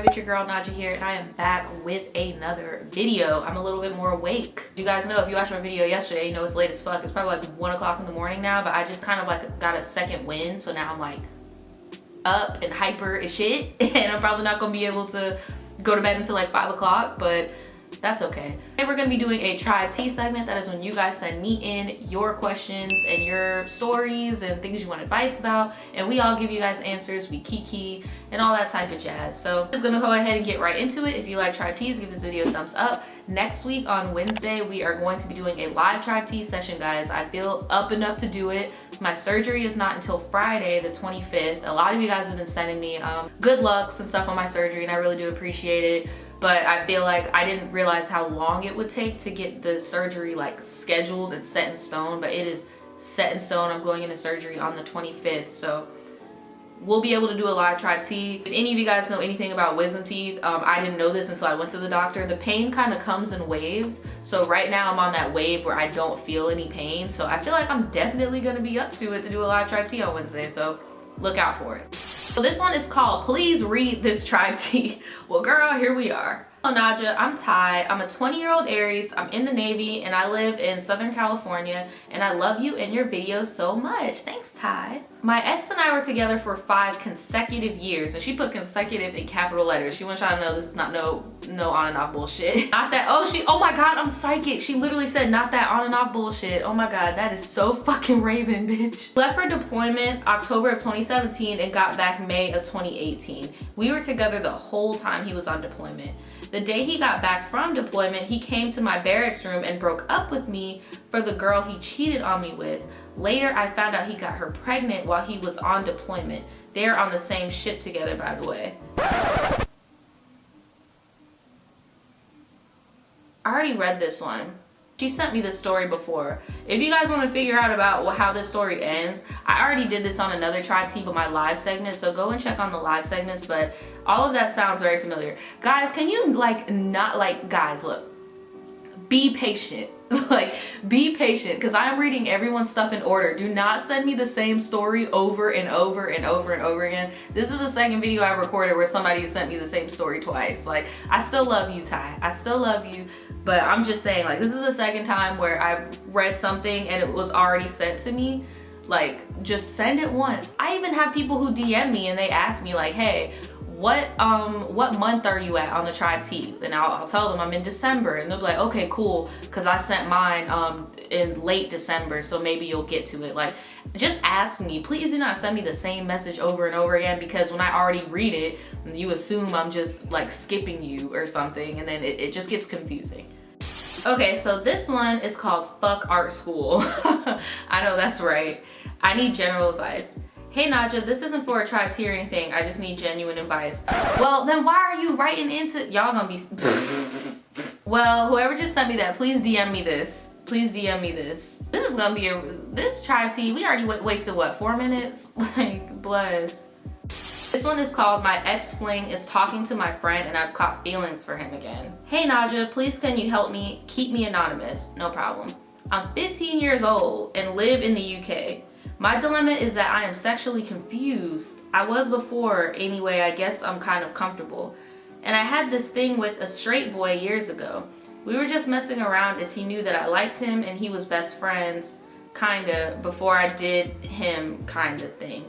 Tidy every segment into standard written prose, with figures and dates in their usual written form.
it's your girl Naja here, and I am back with another video. I'm a little bit more awake. You guys know, if you watched my video yesterday, you know it's late as fuck. It's probably like 1 o'clock in the morning now, but I just kind of like got a second wind, so now I'm like up and hyper as shit, and I'm probably not gonna be able to go to bed until like 5 o'clock, but that's okay. Today we're gonna be doing a Tribe Tea segment. That is when you guys send me in your questions and your stories and things you want advice about, and we all give you guys answers, we kiki and all that type of jazz. So I'm just gonna go ahead and get right into it. If you like Tribe Teas, give this video a thumbs up. Next week on Wednesday, we are going to be doing a live Tribe Tea session, guys. I feel up enough to do it. My surgery is not until Friday the 25th. A lot of you guys have been sending me good lucks and stuff on my surgery, and I really do appreciate it. But I feel like I didn't realize how long it would take to get the surgery like scheduled and set in stone, but it is set in stone. I'm going into surgery on the 25th, so we'll be able to do a live Tribe Tea. If any of you guys know anything about wisdom teeth, I didn't know this until I went to the doctor. The pain kind of comes in waves, so right now I'm on that wave where I don't feel any pain, so I feel like I'm definitely gonna be up to it to do a live Tribe Tea on Wednesday, so look out for it. So this one is called Please Read This Tribe Tea. Well girl, here we are. Hello Naja, I'm Ty. I'm a 20-year-old Aries. I'm in the Navy and I live in Southern California, and I love you and your videos so much. Thanks, Ty. My ex and I were together for 5 consecutive years, and she put consecutive in capital letters. She wants y'all to know this is not no on and off bullshit. Not that, oh my god, I'm psychic. She literally said not that on and off bullshit. Oh my god, that is so fucking Raven, bitch. Left for deployment October of 2017 and got back May of 2018. We were together the whole time he was on deployment. The day he got back from deployment, he came to my barracks room and broke up with me for the girl he cheated on me with. Later, I found out he got her pregnant while he was on deployment. They're on the same ship together, by the way. I already read this one. She sent me this story before. If you guys want to figure out about how this story ends, I already did this on another Tribe Tea, but my live segment, so go and check on the live segments, but all of that sounds very familiar. Guys, can you guys, look, be patient. Like, be patient, because I'm reading everyone's stuff in order. Do not send me the same story over and over and over and over again. This is the second video I recorded where somebody sent me the same story twice. Like, I still love you, Ty. I still love you, but I'm just saying, like, this is the second time where I've read something and it was already sent to me. Like, just send it once. I even have people who DM me and they ask me like, hey, what month are you at on the Tribe Tea? And I'll tell them I'm in December, and they'll be like, okay, cool, because I sent mine in late December, so maybe you'll get to it. Like, just ask me. Please do not send me the same message over and over again, because when I already read it, you assume I'm just like skipping you or something, and then it just gets confusing. Okay, so this one is called Fuck Art School. I know that's right. I need general advice. Hey Naja, this isn't for a Tribe Tea or anything. I just need genuine advice. Well, then why are you writing into, y'all gonna be, well, whoever just sent me that, please DM me this. Please DM me this. This is gonna be this Tribe Tea, we already wasted what, 4 minutes? Like, bless. This one is called My Ex Fling is Talking to My Friend and I've Caught Feelings for Him Again. Hey Naja, please can you help me? Keep me anonymous. No problem. I'm 15 years old and live in the UK. My dilemma is that I am sexually confused. I was before, anyway, I guess I'm kind of comfortable. And I had this thing with a straight boy years ago. We were just messing around as he knew that I liked him and he was best friends, kinda, before I did him kinda thing.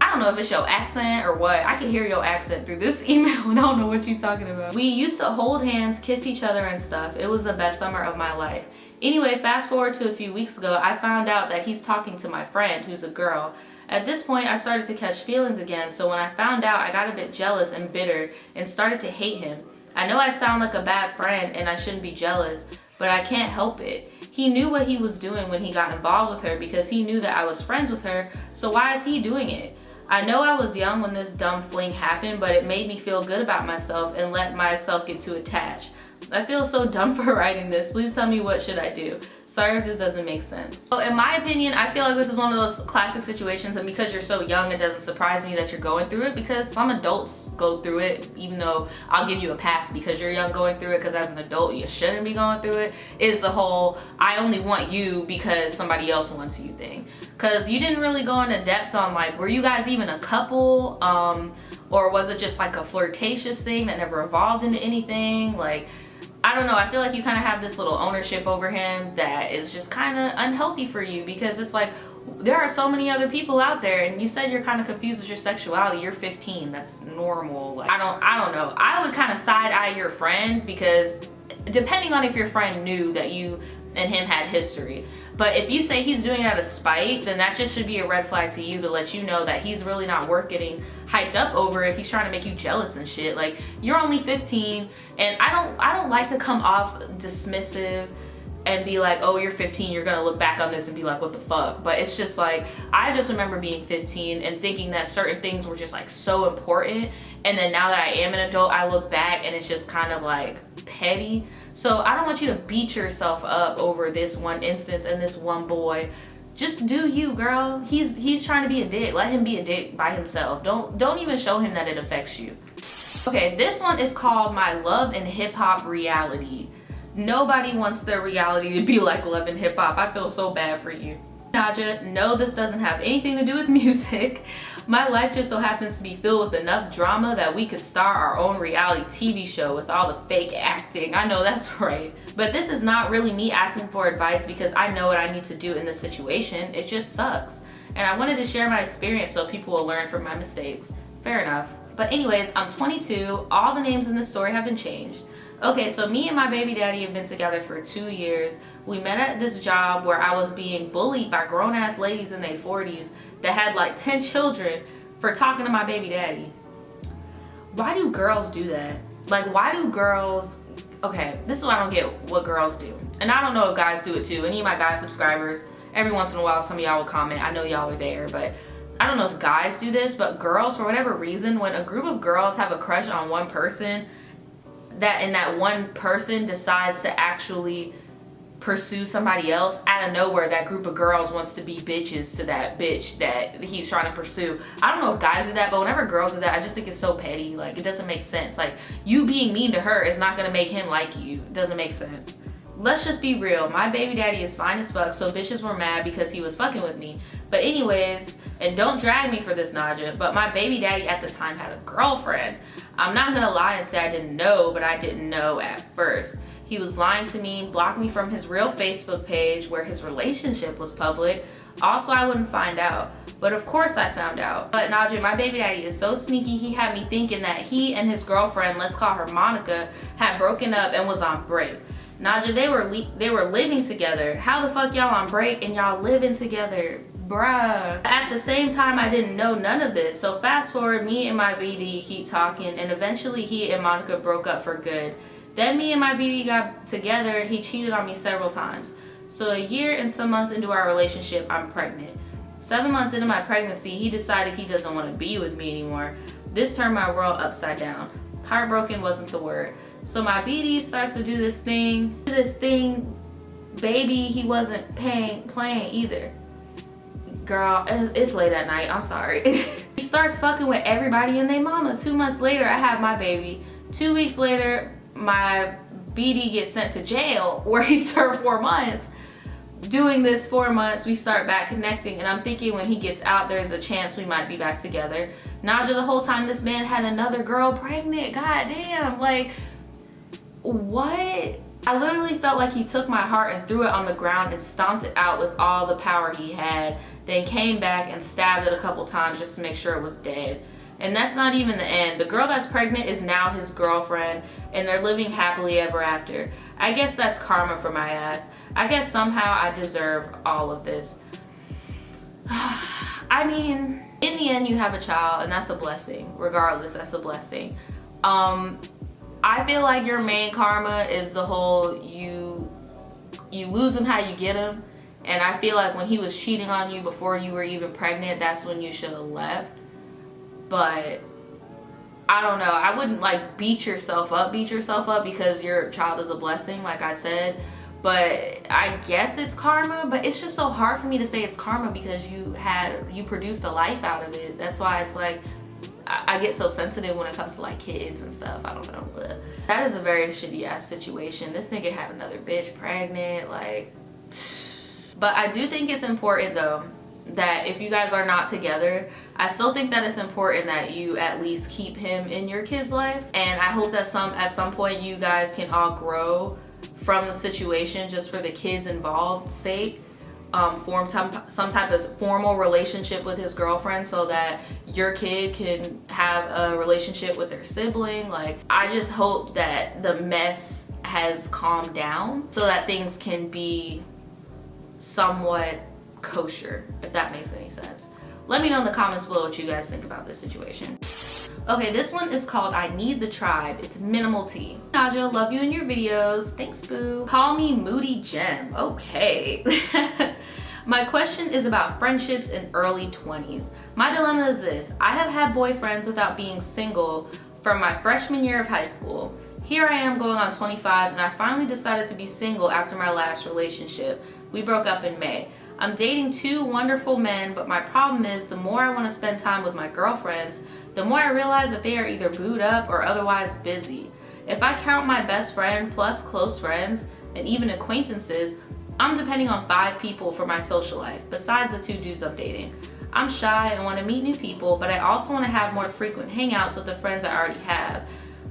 I don't know if it's your accent or what. I can hear your accent through this email and I don't know what you're talking about. We used to hold hands, kiss each other and stuff. It was the best summer of my life. Anyway, fast forward to a few weeks ago, I found out that he's talking to my friend, who's a girl. At this point, I started to catch feelings again, so when I found out, I got a bit jealous and bitter and started to hate him. I know I sound like a bad friend and I shouldn't be jealous, but I can't help it. He knew what he was doing when he got involved with her because he knew that I was friends with her, so why is he doing it? I know I was young when this dumb fling happened, but it made me feel good about myself and let myself get too attached. I feel so dumb for writing this. Please tell me what should I do. Sorry if this doesn't make sense. So in my opinion, I feel like this is one of those classic situations, and because you're so young, it doesn't surprise me that you're going through it, because some adults go through it, even though I'll give you a pass because you're young going through it, because as an adult, you shouldn't be going through it, is the whole, I only want you because somebody else wants you thing. Because you didn't really go into depth on like, were you guys even a couple? Or was it just like a flirtatious thing that never evolved into anything? Like, I don't know. I feel like you kind of have this little ownership over him that is just kind of unhealthy for you, because it's like, there are so many other people out there, and you said you're kind of confused with your sexuality. You're 15. That's normal. Like, I don't know. I would kind of side eye your friend, because depending on if your friend knew that you and him had history. But if you say he's doing it out of spite, then that just should be a red flag to you, to let you know that he's really not worth getting hyped up over if he's trying to make you jealous and shit. Like, you're only 15, and I don't like to come off dismissive and be like, oh, you're 15, you're gonna look back on this and be like, what the fuck? But it's just like, I just remember being 15 and thinking that certain things were just like so important, and then now that I am an adult, I look back and it's just kind of like petty. So I don't want you to beat yourself up over this one instance and this one boy. Just do you, girl. He's trying to be a dick. Let him be a dick by himself. Don't even show him that it affects you. Okay, this one is called My Love and Hip Hop Reality. Nobody wants their reality to be like Love and Hip Hop. I feel so bad for you. Naja, no, this doesn't have anything to do with music. My life just so happens to be filled with enough drama that we could star our own reality TV show with all the fake acting. I know that's right. But this is not really me asking for advice, because I know what I need to do in this situation. It just sucks. And I wanted to share my experience so people will learn from my mistakes. Fair enough. But anyways, I'm 22. All the names in this story have been changed. Okay, so me and my baby daddy have been together for 2 years. We met at this job where I was being bullied by grown-ass ladies in their 40s that had like 10 children for talking to my baby daddy. Why do girls do that? Like, why do girls... Okay, this is what I don't get, what girls do. And I don't know if guys do it too. Any of my guy subscribers, every once in a while some of y'all will comment. I know y'all are there, but I don't know if guys do this, but girls, for whatever reason, when a group of girls have a crush on one person, that one person decides to actually pursue somebody else, out of nowhere that group of girls wants to be bitches to that bitch that he's trying to pursue. I don't know if guys do that, but whenever girls do that, I just think it's so petty. Like, it doesn't make sense. Like, you being mean to her is not gonna make him like you. It doesn't make sense. Let's just be real. My baby daddy is fine as fuck, so bitches were mad because he was fucking with me. But anyways, and don't drag me for this, Naja, but my baby daddy at the time had a girlfriend. I'm not gonna lie and say I didn't know, but I didn't know at first. He was lying to me, blocked me from his real Facebook page where his relationship was public. Also, I wouldn't find out. But of course I found out. But Naja, my baby daddy is so sneaky, he had me thinking that he and his girlfriend, let's call her Monica, had broken up and was on break. Naja, they were living together. How the fuck y'all on break and y'all living together? Bruh. At the same time, I didn't know none of this. So fast forward, me and my BD keep talking, and eventually he and Monica broke up for good. Then me and my BD got together. He cheated on me several times. So a year and some months into our relationship, I'm pregnant. 7 months into my pregnancy, he decided he doesn't want to be with me anymore. This turned my world upside down. Heartbroken wasn't the word. So my BD starts to do this thing, baby, he wasn't playing either. Girl, it's late at night, I'm sorry. He starts fucking with everybody and they mama. 2 months later, I have my baby. 2 weeks later, my BD gets sent to jail where he served 4 months. Doing this 4 months, we start back connecting, and I'm thinking when he gets out, there's a chance we might be back together. Naja, the whole time this man had another girl pregnant. God damn, like, what? I literally felt like he took my heart and threw it on the ground and stomped it out with all the power he had, then came back and stabbed it a couple times just to make sure it was dead. And that's not even the end. The girl that's pregnant is now his girlfriend, and they're living happily ever after. I guess that's karma for my ass. I guess somehow I deserve all of this. I mean, in the end, you have a child, and that's a blessing. Regardless, that's a blessing. I feel like your main karma is the whole you lose him how you get him. And I feel like when he was cheating on you before you were even pregnant, that's when you should have left. But I don't know, I wouldn't like beat yourself up because your child is a blessing, like I said. But I guess it's karma, but it's just so hard for me to say it's karma because you produced a life out of it. That's why it's like, I get so sensitive when it comes to like kids and stuff. I don't know, but that is a very shitty ass situation. This nigga had another bitch pregnant, like. But I do think it's important though that if you guys are not together, I still think that it's important that you at least keep him in your kid's life. And I hope that at some point you guys can all grow from the situation just for the kids involved's sake. Form some type of formal relationship with his girlfriend so that your kid can have a relationship with their sibling. Like, I just hope that the mess has calmed down so that things can be somewhat kosher, if that makes any sense. Let me know in the comments below what you guys think about this situation. Okay, this one is called I Need the Tribe. It's minimal T. Naja, love you in your videos. Thanks, boo. Call me Moody Gem. Okay. My question is about friendships in early 20s. My dilemma is this. I have had boyfriends without being single from my freshman year of high school. Here I am going on 25 and I finally decided to be single after my last relationship. We broke up in May. I'm dating 2 wonderful men, but my problem is the more I want to spend time with my girlfriends, the more I realize that they are either booed up or otherwise busy. If I count my best friend plus close friends and even acquaintances, I'm depending on 5 people for my social life, besides the 2 dudes I'm dating. I'm shy and want to meet new people, but I also want to have more frequent hangouts with the friends I already have.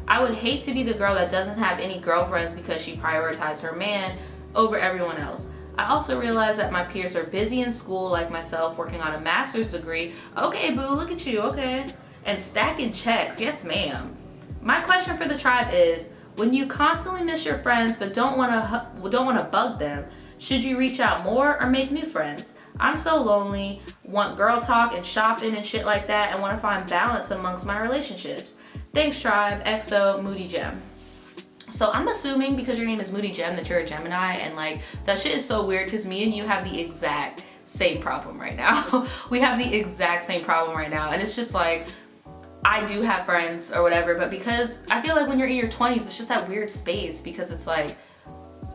I would hate to be the girl that doesn't have any girlfriends because she prioritized her man over everyone else. I also realize that my peers are busy in school like myself, working on a master's degree. Okay, boo, look at you, okay. And stacking checks, yes ma'am. My question for the tribe is, when you constantly miss your friends but don't want to bug them, should you reach out more or make new friends? I'm so lonely, want girl talk and shopping and shit like that, and want to find balance amongst my relationships. Thanks, tribe. XO Moody Gem. So I'm assuming because your name is Moody Gem that you're a Gemini, and like that shit is so weird because me and you have the exact same problem right now. We have the exact same problem right now, and it's just like, I do have friends or whatever, but because I feel like when you're in your 20s, it's just that weird space because it's like,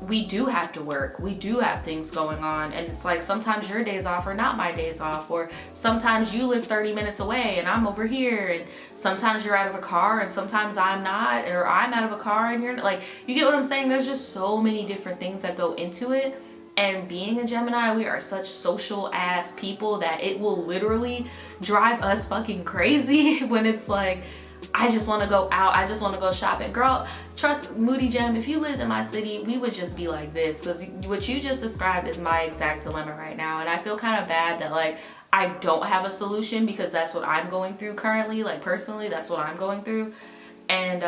we do have to work, we do have things going on, and it's like sometimes your days off are not my days off, or sometimes you live 30 minutes away and I'm over here, and sometimes you're out of a car and sometimes I'm not, or I'm out of a car and you're like, you get what I'm saying? There's just so many different things that go into it. And being a Gemini, we are such social ass people that it will literally drive us fucking crazy when it's like, I just want to go out, I just want to go shopping. Girl, trust Moody Gem, if you lived in my city, we would just be like this, because what you just described is my exact dilemma right now. And I feel kind of bad that like I don't have a solution, because that's what I'm going through currently. Like personally, that's what I'm going through. And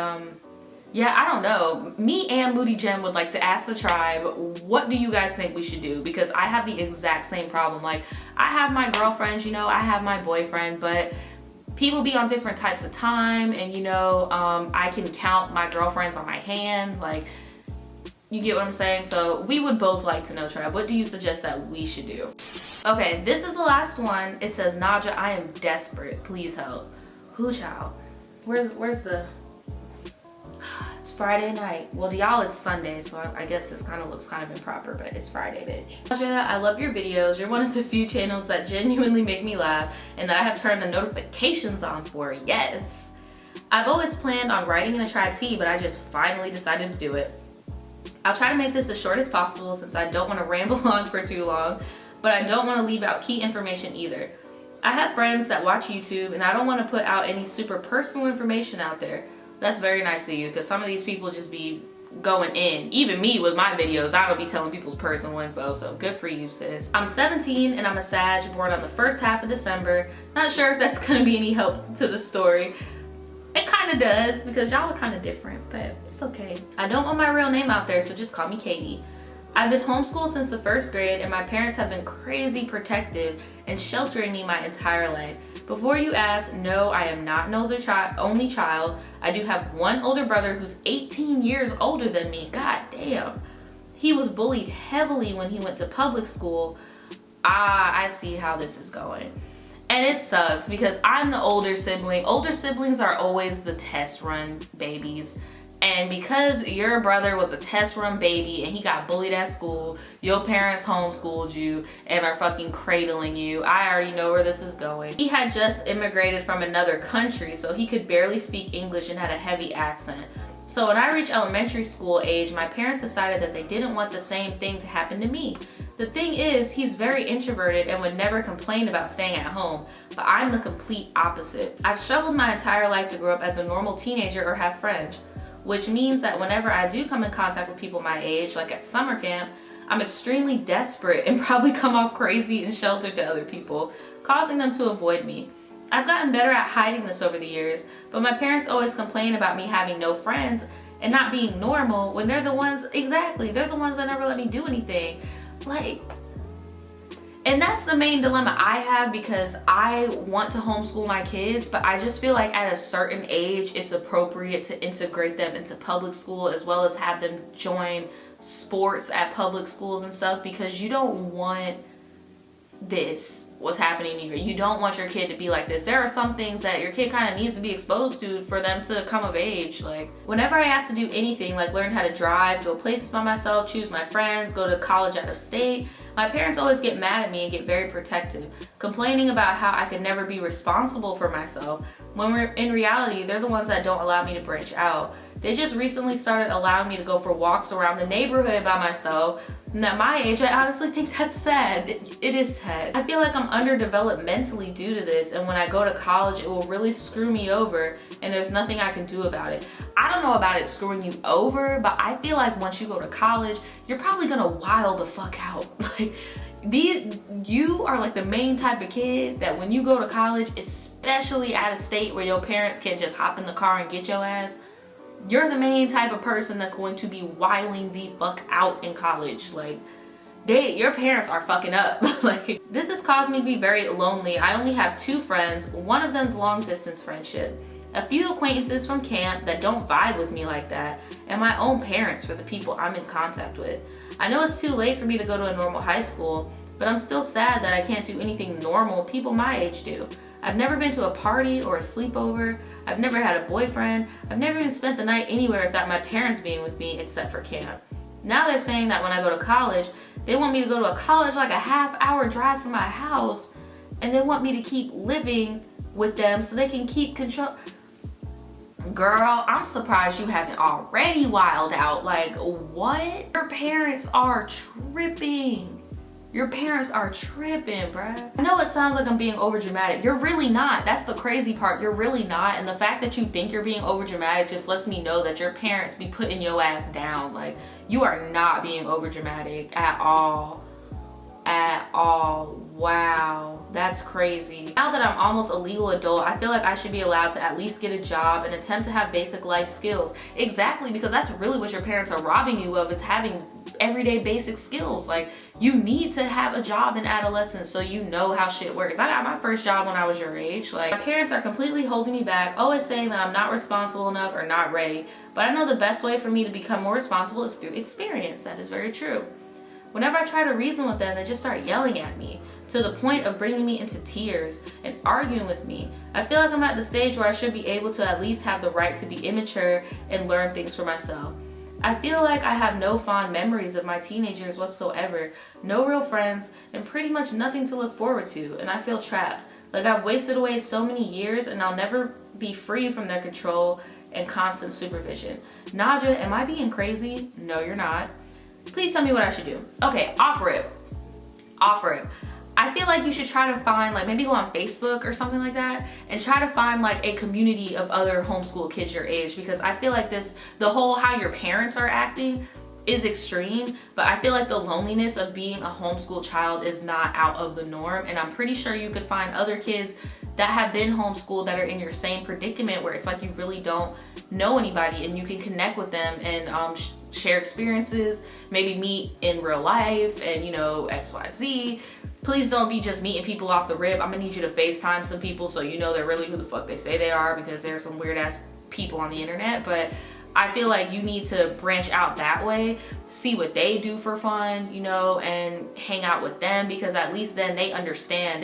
yeah, I don't know. Me and Moody Gem would like to ask the tribe, what do you guys think we should do? Because I have the exact same problem. Like, I have my girlfriends, you know, I have my boyfriend, but people be on different types of time, and you know, I can count my girlfriends on my hand. Like, you get what I'm saying? So we would both like to know, tribe, what do you suggest that we should do? Okay, this is the last one. It says, Naja, I am desperate. Please help. Who, child? Where's the... It's Friday night. Well, to y'all it's Sunday, so I guess this kind of looks kind of improper, but it's Friday, bitch. Naja, I love your videos. You're one of the few channels that genuinely make me laugh and that I have turned the notifications on for. Yes. I've always planned on writing in a tribe tea, but I just finally decided to do it. I'll try to make this as short as possible since I don't want to ramble on for too long, but I don't want to leave out key information either. I have friends that watch YouTube, and I don't want to put out any super personal information out there. That's very nice of you, because some of these people just be going in. Even me with my videos, I don't be telling people's personal info, so good for you, sis. I'm 17 and I'm a Sag, born on the first half of December. Not sure if that's gonna be any help to the story. It kind of does, because y'all are kind of different, but it's okay. I don't want my real name out there, so just call me Katie. I've been homeschooled since the 1st grade, and my parents have been crazy protective and sheltering me my entire life. Before you ask, no, I am not an only child. I do have one older brother who's 18 years older than me. God damn. He was bullied heavily when he went to public school. I see how this is going. And it sucks because I'm the older sibling. Older siblings are always the test run babies. And because your brother was a test run baby and he got bullied at school, your parents homeschooled you and are fucking cradling you. I already know where this is going. He had just immigrated from another country, so he could barely speak English and had a heavy accent. So when I reached elementary school age, my parents decided that they didn't want the same thing to happen to me. The thing is, he's very introverted and would never complain about staying at home, but I'm the complete opposite. I've struggled my entire life to grow up as a normal teenager or have friends, which means that whenever I do come in contact with people my age, like at summer camp, I'm extremely desperate and probably come off crazy and sheltered to other people, causing them to avoid me. I've gotten better at hiding this over the years, but my parents always complain about me having no friends and not being normal when they're the ones that never let me do anything. Like, and that's the main dilemma I have, because I want to homeschool my kids, but I just feel like at a certain age it's appropriate to integrate them into public school, as well as have them join sports at public schools and stuff, because you don't want what's happening here. You don't want your kid to be like this. There are some things that your kid kind of needs to be exposed to for them to come of age. Like, whenever I ask to do anything, like learn how to drive, go places by myself, choose my friends, go to college out of state, my parents always get mad at me and get very protective, complaining about how I could never be responsible for myself, when in reality, they're the ones that don't allow me to branch out. They just recently started allowing me to go for walks around the neighborhood by myself. And at my age, I honestly think that's sad. It is sad. I feel like I'm underdeveloped mentally due to this, and when I go to college, it will really screw me over, and there's nothing I can do about it. I don't know about it screwing you over, but I feel like once you go to college, you're probably gonna wild the fuck out. Like, you are like the main type of kid that when you go to college, especially out of state where your parents can't just hop in the car and get your ass, you're the main type of person that's going to be wilding the fuck out in college. Like, your parents are fucking up. Like, this has caused me to be very lonely. I only have 2 friends. One of them's long distance friendship, a few acquaintances from camp that don't vibe with me like that, and my own parents for the people I'm in contact with. I know it's too late for me to go to a normal high school, but I'm still sad that I can't do anything normal people my age do. I've never been to a party or a sleepover. I've never had a boyfriend. I've never even spent the night anywhere without my parents being with me except for camp. Now they're saying that when I go to college, they want me to go to a college like a half-hour drive from my house, and they want me to keep living with them so they can keep control. Girl, I'm surprised you haven't already wilded out. Like, what? Your parents are tripping. Your parents are tripping, bruh. I know it sounds like I'm being over dramatic. You're really not. That's the crazy part. You're really not. And the fact that you think you're being over dramatic just lets me know that your parents be putting your ass down. Like, you are not being over dramatic at all. At all. Wow, that's crazy. Now that I'm almost a legal adult, I feel like I should be allowed to at least get a job and attempt to have basic life skills. Exactly, because that's really what your parents are robbing you of, is having everyday basic skills. Like, you need to have a job in adolescence so you know how shit works. I got my first job when I was your age. Like, my parents are completely holding me back, always saying that I'm not responsible enough or not ready. But I know the best way for me to become more responsible is through experience. That is very true. Whenever I try to reason with them, they just start yelling at me, to the point of bringing me into tears and arguing with me. I feel like I'm at the stage where I should be able to at least have the right to be immature and learn things for myself. I feel like I have no fond memories of my teenagers whatsoever, no real friends, and pretty much nothing to look forward to, and I feel trapped. Like, I've wasted away so many years and I'll never be free from their control and constant supervision. Naja, am I being crazy? No, you're not. Please tell me what I should do. Okay, offer it. Offer it. I feel like you should try to find, like, maybe go on Facebook or something like that and try to find like a community of other homeschool kids your age, because I feel like the whole how your parents are acting is extreme, but I feel like the loneliness of being a homeschool child is not out of the norm, and I'm pretty sure you could find other kids that have been homeschooled that are in your same predicament, where it's like you really don't know anybody and you can connect with them and share experiences, maybe meet in real life and, you know, XYZ. Please don't be just meeting people off the rip. I'm gonna need you to FaceTime some people so you know they're really who the fuck they say they are, because there's some weird ass people on the internet. But I feel like you need to branch out that way, see what they do for fun, you know, and hang out with them, because at least then they understand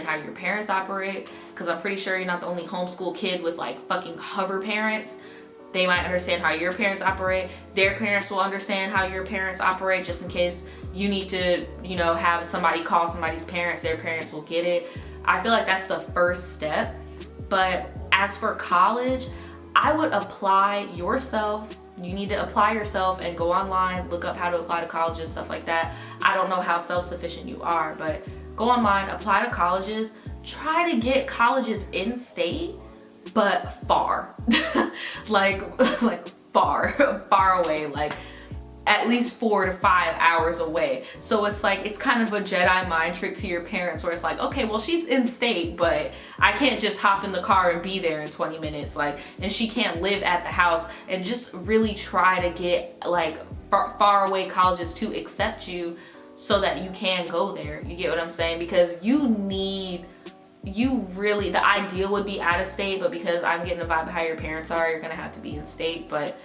how your parents operate, because I'm pretty sure you're not the only homeschool kid with like fucking hover parents. They might understand how your parents operate. Their parents will understand how your parents operate, just in case you need to, you know, have somebody call somebody's parents, their parents will get it. I feel like that's the first step. But as for college, I would apply yourself. You need to apply yourself and go online, look up how to apply to colleges, stuff like that. I don't know how self-sufficient you are, but go online, apply to colleges, try to get colleges in state, but far. like far away, like at least 4 to 5 hours away. So it's like, it's kind of a Jedi mind trick to your parents where it's like, okay, well, she's in state, but I can't just hop in the car and be there in 20 minutes. Like, and she can't live at the house. And just really try to get like far away colleges to accept you so that you can go there. You get what I'm saying? Because the ideal would be out of state, but because I'm getting the vibe of how your parents are, you're gonna have to be in state. But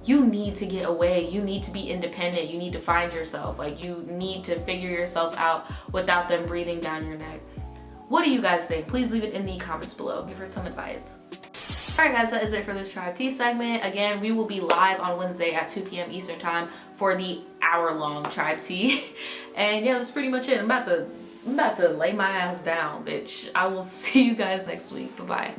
you need to get away. You need to be independent. You need to find yourself. Like, you need to figure yourself out without them breathing down your neck. What do you guys think? Please leave it in the comments below. Give her some advice. Alright guys, that is it for this Tribe Tea segment. Again, we will be live on Wednesday at 2 p.m. Eastern time for the hour-long Tribe Tea. And yeah, that's pretty much it. I'm about to lay my ass down, bitch. I will see you guys next week. Bye-bye.